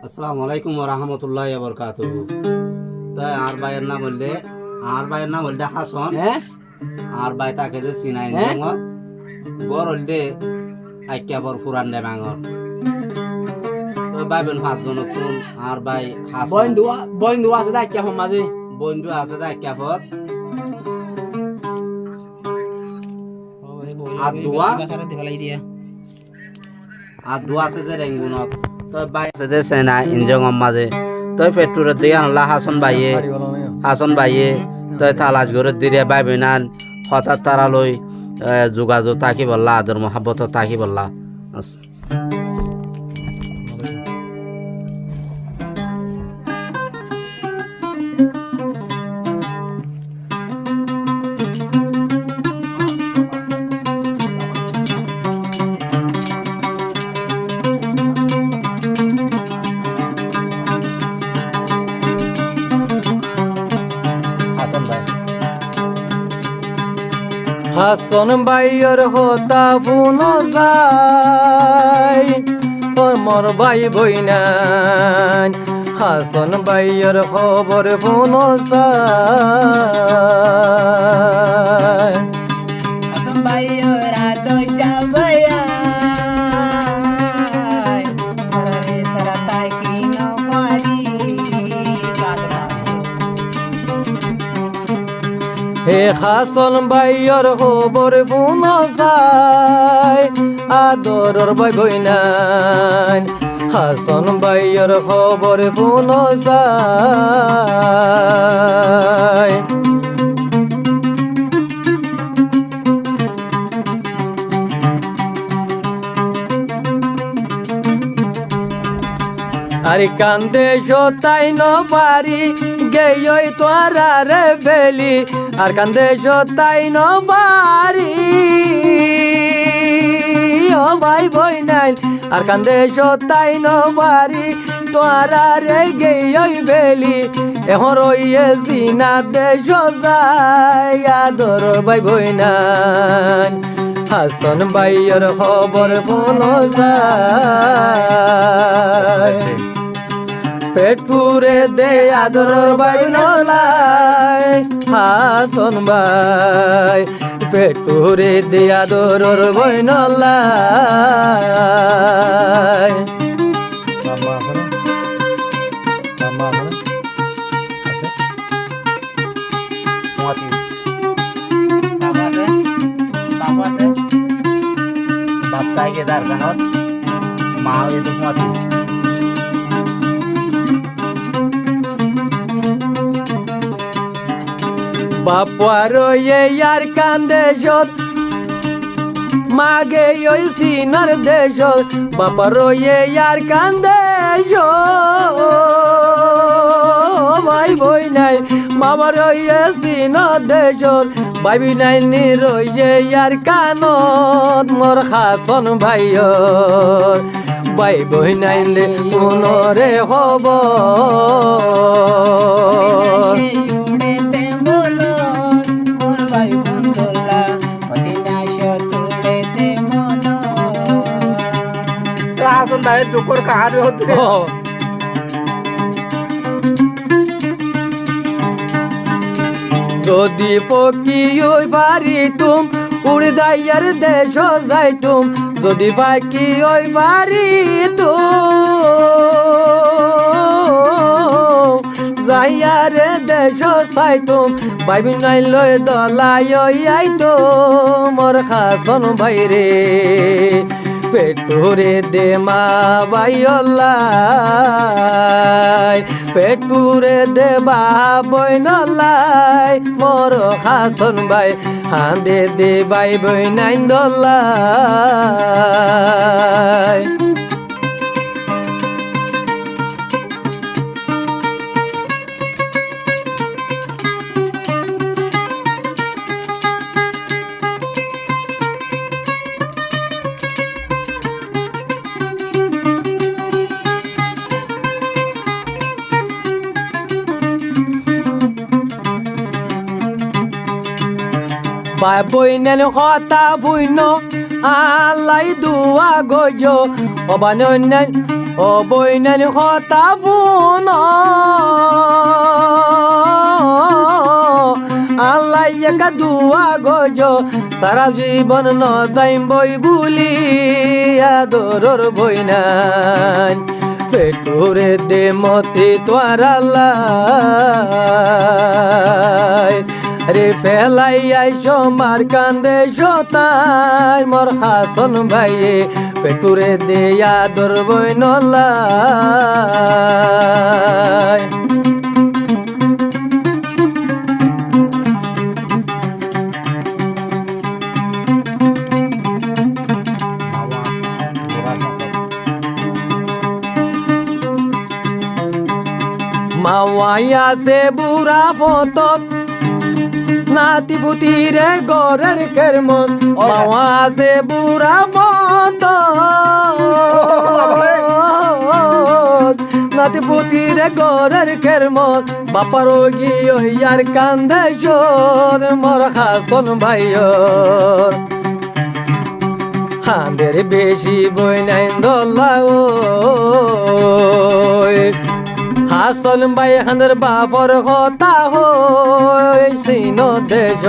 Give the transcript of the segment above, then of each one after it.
আসসালামু আলাইকুম ওয়া রাহমাতুল্লাহি ওয়া বারাকাতুহু। তাই আর ভাইয়ের নাম হলদে হাসন। হ্যাঁ আর ভাই তাকে যে চিনাই হ্যাঁ? জঙ্গ গর হলদে আইকিয়া পর ফুরান দে বাঙর। তো ভাই বোন 5 জন তুন আর ভাই হাসন বন্ধু আছে দা কি মাঝে বন্ধু আছে দা আইকিয়া পর আর দোয়া আছে যে রেঙ্গুনত। তো ভাই আছে যে সেনা ইনজং মাঝে তো পেট্রোলের দিয়ে আনলা হাসন ভাইয়ে তো তালাশ করে দিয়ে ভাই বোনান হঠাৎ তারা লই যোগাযোগ তাকি বললা আদর মহাব্বত তাকি বললা। হাসন ভাই হাসন ভাইয়ের হতা বুন যাই মোর ভাই বইনান হাসন ভাইয়ের খবর বুন যাই হে হাসন ভাইয়ের খবর বুন যাই আদরর ভাই বইনান হাসন ভাইয়ের খবর বুন যাই আর কান্দে তাই নারি গেই তোরা রে বেলি আর কান্দে তাই নারি ও ভাই বই নাই আর কান্দে তাই নারি তোরা রে গেই বেলি এখন রইয়ে জিনা দেশ যাই আদর ভাই বই নাই হাসন ভাইয়ের খবর ফোন যায় পেট পুরে দে আদর ভাই নলাই হাসন ভাই পেট পুরে দে আদর ভাই নলাই বাপ্তাই কেদার গানত মা itu mati বাপার আর কান্দে মাগে ওই সিনার দেশ বাপার আর কান্দে ভাই বই নাই মামার সিন দেশ ভাবি নাই নি রয়ে আর কানত মোর হাসন ভাইয়র ভাই বই নাই পুনরে হব হাসন ভাই দুপুর কাহানি হতে যদি ফকি ওই বাড়ি তুম উড়ে দাইয়ার দেশ যাই তুম যদি বাকি ওই বাড়ি তুম যাইয়ার দেশ চাই তুম ভাবি নাই লই দলাই আই তো মোর খাসন ভাই রে পেট পুরে দে মা বাইলাই পেট পুরে দে বা বইনলাই মোর হাসন ভাই হাঁদে দে বাই বইনাই দলাই বাই বইনেন কথা বুইন আলাই দুয়া গজ অবান ও বইনাল কথা বুন আল্লাহ একা দুয়া গজ সারা জীবন ন যাইম বই বুলি আদরর বইনান পেটুরে দে মতি তোয়ারালাই রে ফেলাই আইসো মার কান্দে সতাই মোর হাসন ভাইয়ে পেটুরে দে আদর বইনলাই মাওয়াইয়া সে বুড়া ফতত নাতি পুতিরে গরের কেরমত মাওয়া সে বুড়া ফতত নাতি পুতিরে গরের কেরমত বাপার গিয়ে ইয়ার কান্দে জোর মোর হাসন ভাইয়র হাঁদের বেশি বই নাই দোলা হাসন ভাই হাঁদের বাপর কথা হইন দেশ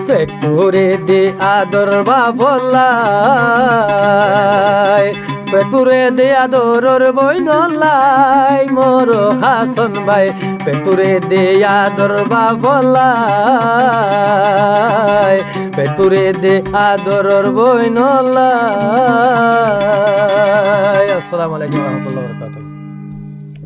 পেটুরে দে আদর বাবলাই পেটুরে দে আদরর বইনলাই মোর হাসন ভাই পেটুরে দে আদর বাবলাই পেটুরে দে আদরর বইনলাই। আসসালামু আলাইকুম ওয়া রাহমাতুল্লাহি ওয়া বারাকাতুহু।